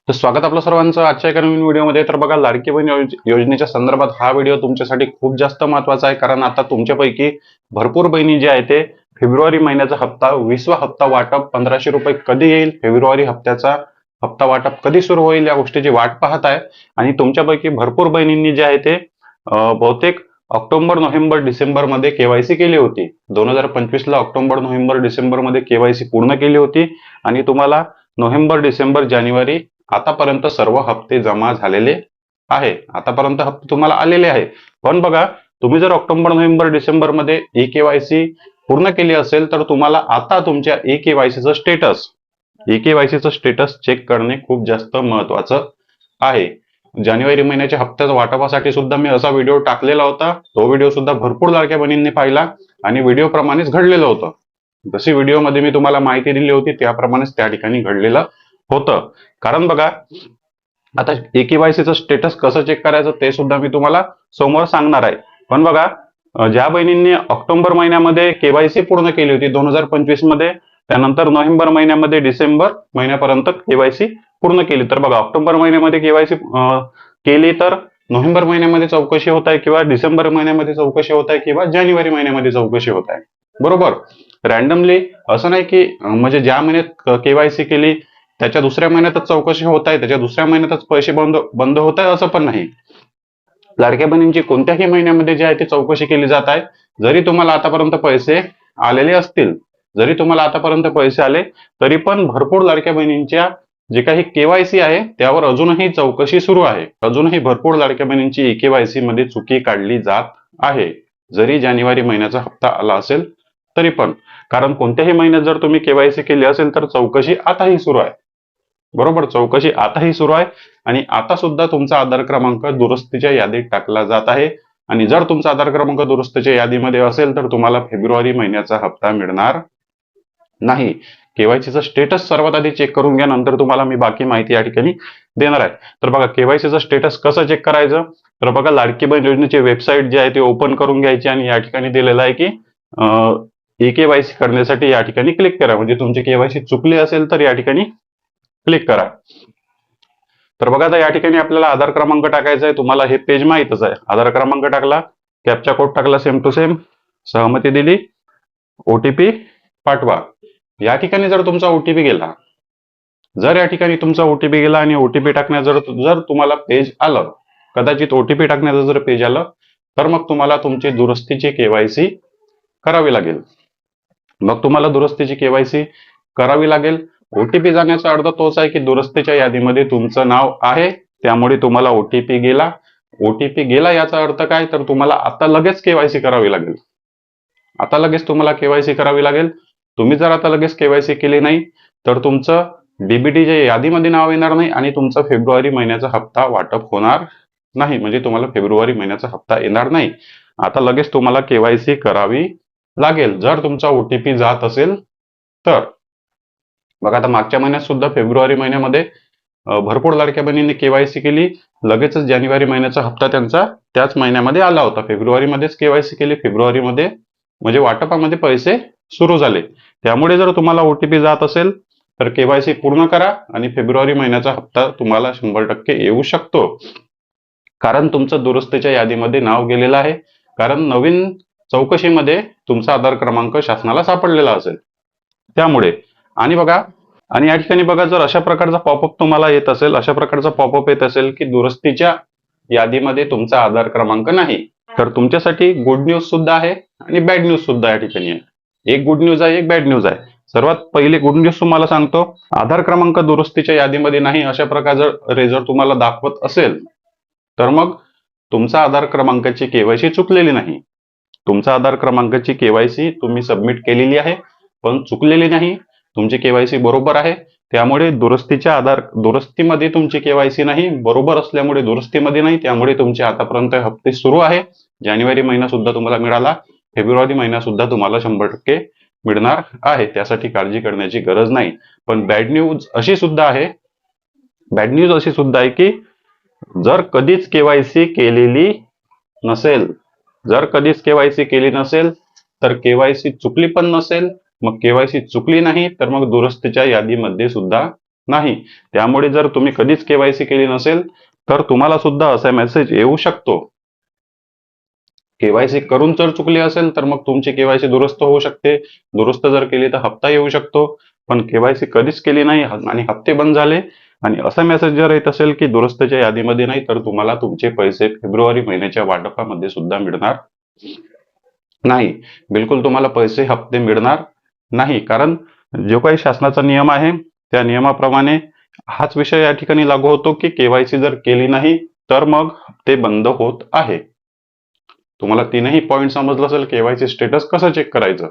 तर स्वागत आपलं सर्वांचं आजच्या एका नवीन व्हिडिओमध्ये. तर बघा, लाडकी बहीण योजनेच्या संदर्भात हा व्हिडिओ तुमच्यासाठी खूप जास्त महत्वाचा आहे, कारण आता तुमच्यापैकी भरपूर बहिणी जे आहे ते फेब्रुवारी महिन्याचा हप्ता 20वा हप्ता वाटप 1500 रुपये कधी येईल, फेब्रुवारी हप्त्याचा हप्ता वाटप कधी सुरू होईल या गोष्टीची वाट पाहत आहे. आणि तुमच्यापैकी भरपूर बहिणींनी जे आहे ते बहुतेक ऑक्टोबर, नोव्हेंबर, डिसेंबर मध्ये केवायसी केली होती. 2025 ला ऑक्टोबर, नोव्हेंबर, डिसेंबर मध्ये केवायसी पूर्ण केली होती आणि तुम्हाला नोव्हेंबर, डिसेंबर, जानेवारी आतापर्यंत सर्व हप्ते जमा झालेले आहे. आतापर्यंत हप्ते तुम्हाला आलेले आहे. पण बघा, तुम्ही जर ऑक्टोबर, नोव्हेंबर, डिसेंबर मध्ये ई केवायसी पूर्ण केली असेल तर तुम्हाला आता तुमच्या ई केवायसीचं स्टेटस चेक करणे खूप जास्त महत्वाचं आहे. जानेवारी महिन्याच्या हप्त्याच्या वाटपासाठी सुद्धा मी असा व्हिडिओ टाकलेला होता. तो व्हिडिओ सुद्धा भरपूर लाडक्या बहिणींनी पाहिला आणि व्हिडिओ प्रमाणेच घडलेलं होतं. जशी व्हिडिओमध्ये मी तुम्हाला माहिती दिली होती त्याप्रमाणेच त्या ठिकाणी घडलेलं होतं. कारण बघा, आता केवायसीचं स्टेटस कसं चेक करायचं ते सुद्धा मी तुम्हाला समोर सांगणार आहे. पण बघा, ज्या बहिणींनी ऑक्टोबर महिन्यामध्ये केवायसी पूर्ण केली होती 2025 मध्ये, त्यानंतर नोव्हेंबर महिन्यामध्ये डिसेंबर महिन्यापर्यंत केवायसी पूर्ण केली, तर बघा ऑक्टोबर महिन्यामध्ये केवायसी केली तर नोव्हेंबर महिन्यामध्ये चौकशी होत आहे, किंवा डिसेंबर महिन्यामध्ये चौकशी होत आहे, किंवा जानेवारी महिन्यामध्ये चौकशी होत आहे. बरोबर, रॅन्डमली असं नाही की म्हणजे ज्या महिन्यात केवायसी केली त्याच्या दुसऱ्या महिन्यातच चौकशी होत आहे, त्याच्या दुसऱ्या महिन्यातच पैसे बंद होत आहे, असं पण नाही. लाडक्या बहिणींची कोणत्याही महिन्यामध्ये जे आहे ते चौकशी केली जात आहे. जरी तुम्हाला आतापर्यंत पैसे आलेले असतील, जरी तुम्हाला आतापर्यंत पैसे आले तरी पण भरपूर लाडक्या बहिणींच्या जे काही केवायसी आहे त्यावर अजूनही चौकशी सुरू आहे. अजूनही भरपूर लाडक्या बहिणींची केवायसी मध्ये चुकी काढली जात आहे, जरी जानेवारी महिन्याचा हप्ता आला असेल तरी पण. कारण कोणत्याही महिन्यात जर तुम्ही केवायसी केली असेल तर चौकशी आताही सुरू आहे. बरोबर, चौकशी आताही सुरू आहे आणि आता सुद्धा तुमचा आधार क्रमांक दुरुस्तीच्या यादीत टाकला जात आहे. आणि जर तुमचा आधार क्रमांक दुरुस्तीच्या यादीमध्ये असेल तर तुम्हाला फेब्रुवारी महिन्याचा हप्ता मिळणार नाही. केवायसीचा स्टेटस सर्वात आधी चेक करून घ्या, नंतर तुम्हाला मी बाकी माहिती या ठिकाणी देणार आहे. तर बघा, केवायसीचा स्टेटस कसं चेक करायचं, तर बघा, लाडकी बहीण योजनेची वेबसाईट जी आहे ती ओपन करून घ्यायची आणि या ठिकाणी दिलेलं आहे की ई केवायसी करण्यासाठी या ठिकाणी क्लिक करा. म्हणजे तुमची केवायसी चुकली असेल तर या ठिकाणी क्लिक करा. तर बघा, आता या ठिकाणी आपल्याला आधार क्रमांक टाकायचा आहे. तुम्हाला हे पेज माहितच आहे. आधार क्रमांक टाकला, कॅप्चा कोड टाकला, सेम टू सेम, सहमती दिली, ओटीपी पाठवा. या ठिकाणी जर तुमचा ओटीपी गेला, आणि ओटीपी टाकण्याचं जर तुम्हाला पेज आलं, कदाचित ओटीपी टाकण्याचं जर पेज आलं, तर मग तुम्हाला तुमची दुरुस्तीची केवायसी करावी लागेल. ओटीपी जाण्याचा अर्थ तोच आहे की दुरुस्तीच्या यादीमध्ये तुमचं नाव आहे, त्यामुळे तुम्हाला ओटीपी गेला. ओटीपी गेला याचा अर्थ काय, तर तुम्हाला आता लगेच केवायसी करावी लागेल. तुम्हाला केवायसी करावी लागेल. तुम्ही जर आता लगेच केवायसी केली नाही तर तुमचं डीबीटीच्या यादीमध्ये नाव येणार नाही आणि तुमचा फेब्रुवारी महिन्याचा हप्ता वाटप होणार नाही. म्हणजे तुम्हाला फेब्रुवारी महिन्याचा हप्ता येणार नाही. आता लगेच तुम्हाला केवायसी करावी लागेल जर तुमचा ओटीपी जात असेल तर. बघा, आता मागच्या महिन्यात सुद्धा फेब्रुवारी महिन्यामध्ये भरपूर लाडक्या बहिणींनी केवायसी केली, लगेचच जानेवारी महिन्याचा हप्ता त्यांचा त्याच महिन्यामध्ये आला होता. फेब्रुवारीमध्येच केवायसी केली, फेब्रुवारीमध्ये म्हणजे वाटपामध्ये पैसे सुरू झाले. त्यामुळे जर तुम्हाला ओटीपी जात असेल तर केवायसी पूर्ण करा आणि फेब्रुवारी महिन्याचा हप्ता तुम्हाला 100% येऊ शकतो. कारण तुमचं दुरुस्तीच्या यादीमध्ये नाव गेलेलं आहे. कारण नवीन चौकशीमध्ये तुमचा आधार क्रमांक शासनाला सापडलेला असेल त्यामुळे. आणि बघा, आणि या ठिकाणी बघा, जर अशा प्रकारचा पॉपअप तुम्हाला येत असेल, की दुरुस्तीच्या यादीमध्ये तुमचा आधार क्रमांक नाही, तर तुमच्यासाठी गुड न्यूज सुद्धा आहे आणि बॅड न्यूज सुद्धा या ठिकाणी आहे. एक गुड न्यूज आहे, एक बॅड न्यूज आहे. सर्वात पहिली गुड न्यूज तुम्हाला सांगतो. आधार क्रमांक दुरुस्तीच्या यादीमध्ये नाही अशा प्रकारचा रेझर तुम्हाला दाखवत असेल तर मग तुमचा आधार क्रमांकाची केवायसी चुकलेली नाही. तुमचा आधार क्रमांकाची केवायसी तुम्ही सबमिट केलेली आहे पण चुकलेली नाही. तुमची केवायसी बरोबर आहे, त्यामुळे दुरुस्तीमध्ये तुमची केवायसी नाही, बरोबर असल्यामुळे दुरुस्तीमध्ये नाही, त्यामुळे तुमचे आतापर्यंत हप्ते सुरू आहे. जानेवारी महिना सुद्धा तुम्हाला मिळाला, फेब्रुवारी महिना सुद्धा तुम्हाला 100% मिळणार आहे. त्यासाठी काळजी करण्याची गरज नाही. पण बॅड न्यूज अशी सुद्धा आहे की जर कधीच केवायसी केलेली नसेल, तर केवायसी चुकली पण नसेल, मग केवायसी चुकली नाही तर मग दुरुस्तीच्या यादीमध्ये सुद्धा नाही. त्यामुळे जर तुम्ही कधीच केवायसी केली नसेल तर तुम्हाला सुद्धा असा मेसेज येऊ शकतो. केवायसी करून जर चुकली असेल तर मग तुमची केवायसी दुरुस्त होऊ शकते. दुरुस्त जर केली तर हप्ता येऊ शकतो. पण केवायसी कधीच केली नाही आणि हप्ते बंद झाले आणि असा मेसेज जर येत असेल की दुरुस्तीच्या यादीमध्ये नाही, तर तुम्हाला तुमचे पैसे फेब्रुवारी महिन्याच्या वाटपामध्ये सुद्धा मिळणार नाही. बिलकुल तुम्हाला पैसे हप्ते मिळणार नाही. कारण जो काही शासनाचा नियम आहे त्या नियमाप्रमाणे हाच विषय या ठिकाणी लागू होतो की केवायसी जर केली नाही तर मग हप्ते बंद होत आहे. तुम्हाला तीनही पॉईंट समजलं असेल. केवायसी स्टेटस कसं चेक करायचं,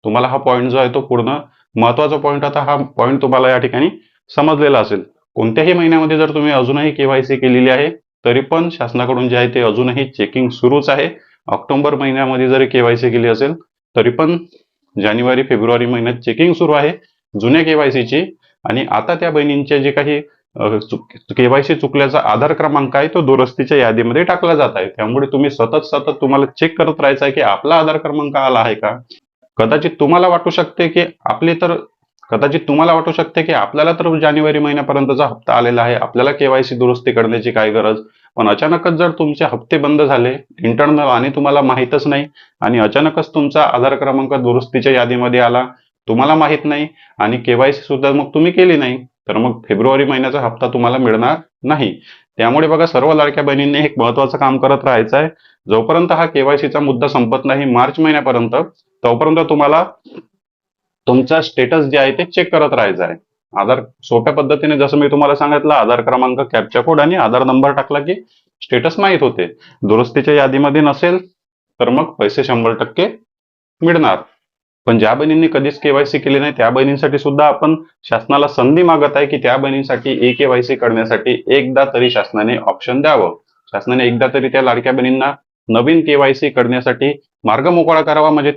तुम्हाला हा पॉईंट जो आहे तो पूर्ण महत्वाचा पॉईंट, आता हा पॉईंट तुम्हाला या ठिकाणी समजलेला असेल. कोणत्याही महिन्यामध्ये जर तुम्ही अजूनही केवायसी केलेली आहे तरी पण शासनाकडून जे आहे ते अजूनही चेकिंग सुरूच आहे. ऑक्टोबर महिन्यामध्ये जरी केवायसी केली असेल तरी पण जानेवारी फेब्रुवारी महिन्यात चेकिंग सुरू आहे जुन्या केवायसीची. आणि आता त्या बहिणींचे जे काही केवायसी चुकल्याचा आधार क्रमांक आहे तो दुरुस्तीच्या यादीमध्ये टाकला जात आहे. त्यामुळे तुम्ही सतत सतत तुम्हाला चेक करत राहायचं आहे की आपला आधार क्रमांक आला आहे का. कदाचित तुम्हाला वाटू शकते की आपल्याला तर जानेवारी महिन्यापर्यंतचा हप्ता आलेला आहे, आपल्याला केवायसी दुरुस्ती करण्याची काय गरज. पण अचानकच जर तुमचे हप्ते बंद झाले इंटरनल आणि तुम्हाला माहीतच नाही आणि अचानकच तुमचा आधार क्रमांक दुरुस्तीच्या यादीमध्ये आला, तुम्हाला माहित नाही आणि केवायसी सुद्धा मग तुम्ही केली नाही, तर मग फेब्रुवारी महिन्याचा हप्ता तुम्हाला मिळणार नाही. त्यामुळे बघा, सर्व लाडक्या बहिणींनी एक महत्वाचं काम करत राहायचं आहे. जोपर्यंत हा केवायसीचा मुद्दा संपत नाही मार्च महिन्यापर्यंत, तोपर्यंत तुम्हाला तुमचा स्टेटस जे आहे ते चेक करत राहायचं आहे. आधार सोप्या पद्धतीने जसं मी तुम्हाला सांगितलं, आधार क्रमांक, कॅप्चा कोड आणि आधार नंबर टाकला की स्टेटस माहित होते. दुरुस्तीच्या यादीमध्ये नसेल तर मग पैसे 100% मिळणार. पण ज्या बहिणींनी कधीच केवायसी केली नाही त्या बहिणींसाठी सुद्धा आपण शासनाला संधी मागत आहे की त्या बहिणींसाठी ई केवायसी करण्यासाठी एकदा तरी शासनाने ऑप्शन द्यावं. शासनाने एकदा तरी त्या लाडक्या बहिणींना नवीन केवायसी करण्यासाठी मार्ग मोकळा करावा. म्हणजे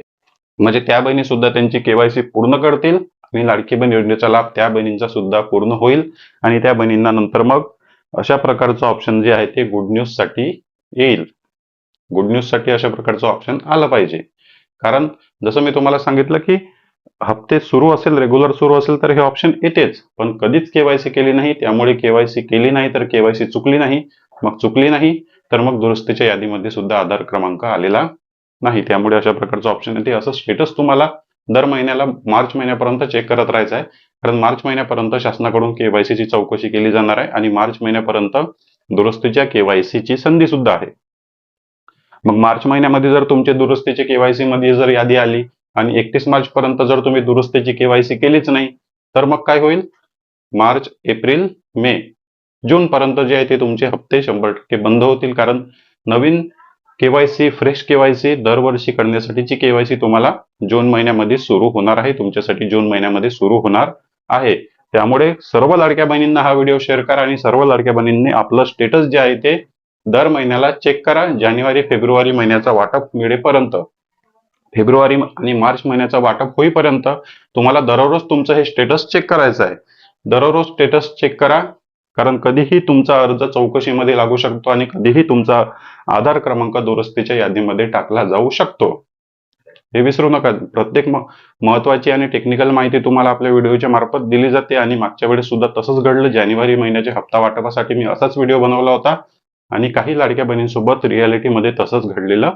म्हणजे त्या बहिणी सुद्धा त्यांची केवायसी पूर्ण करतील आणि लाडकी बहीण योजनेचा लाभ त्या बहिणींचा सुद्धा पूर्ण होईल आणि त्या बहिणींना नंतर मग अशा प्रकारचं ऑप्शन जे आहे ते गुड न्यूज साठी येईल. गुड न्यूज साठी अशा प्रकारचं ऑप्शन आलं पाहिजे. कारण जसं मी तुम्हाला सांगितलं की हप्ते सुरू असेल, रेग्युलर सुरू असेल तर हे ऑप्शन येतेच. पण कधीच केवायसी केली नाही, त्यामुळे केवायसी केली नाही तर केवायसी चुकली नाही, मग चुकली नाही तर मग दुरुस्तीच्या यादीमध्ये सुद्धा आधार क्रमांक आलेला नाही. त्यामुळे अशा प्रकारचं ऑप्शन येते. असं स्टेटस तुम्हाला दर महिन्याला मार्च महिन्यापर्यंत चेक करत राहायचं आहे. कारण मार्च महिन्यापर्यंत शासनाकडून केवायसीची चौकशी केली जाणार आहे आणि मार्च महिन्यापर्यंत दुरुस्तीच्या केवायसीची संधी सुद्धा आहे. मग मार्च महिन्यामध्ये जर तुमचे दुरुस्तीचे केवायसी मध्ये जर यादी आली आणि 31 मार्च पर्यंत जर तुम्ही दुरुस्तीची केवायसी केलीच नाही तर मग काय होईल. मार्च, एप्रिल, मे, जून पर्यंत जे आहे ते तुमचे हप्ते 100% बंद होतील. कारण नवीन केवायसी, फ्रेश केवायसी दरवर्षी करण्यासाठीची केवायसी तुम्हाला जून महिन्यामध्ये सुरू होणार आहे. तुमच्यासाठी जून महिन्यामध्ये सुरू होणार आहे. त्यामुळे सर्व लाडक्या बहिणींना हा व्हिडिओ शेअर करा आणि सर्व लाडक्या बहिणींनी आपलं स्टेटस जे आहे ते दर महिन्याला चेक करा. जानेवारी फेब्रुवारी महिन्याचा वाटप मिळेपर्यंत, फेब्रुवारी आणि मार्च महिन्याचा वाटप होईपर्यंत तुम्हाला दररोज तुमचं हे स्टेटस चेक करायचं आहे. दररोज स्टेटस चेक करा. कारण कधीही तुमचा अर्ज चौकशीमध्ये लागू शकतो आणि कधीही तुमचा आधार क्रमांक दुरुस्तीच्या यादीमध्ये टाकला जाऊ शकतो. हे विसरू नका. प्रत्येक महत्वाची आणि टेक्निकल माहिती तुम्हाला आपल्या व्हिडिओच्या मार्फत दिली जाते आणि मागच्या वेळेस सुद्धा तसंच घडलं. जानेवारी महिन्याच्या हप्ता वाटपासाठी मी असाच व्हिडिओ बनवला होता आणि काही लाडक्या बहिणींसोबत रियालिटीमध्ये तसंच घडलेलं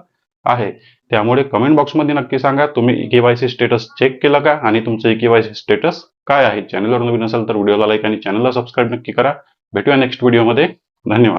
आहे. त्यामुळे कमेंट बॉक्समध्ये नक्की सांगा तुम्ही केवायसी स्टेटस चेक केलं का आणि तुमचं केवायसी स्टेटस काय आहे. चॅनलवर नवीन असेल तर व्हिडिओला लाईक आणि चॅनलला सबस्क्राईब नक्की करा. भेटूया नेक्स्ट व्हिडिओमध्ये. धन्यवाद.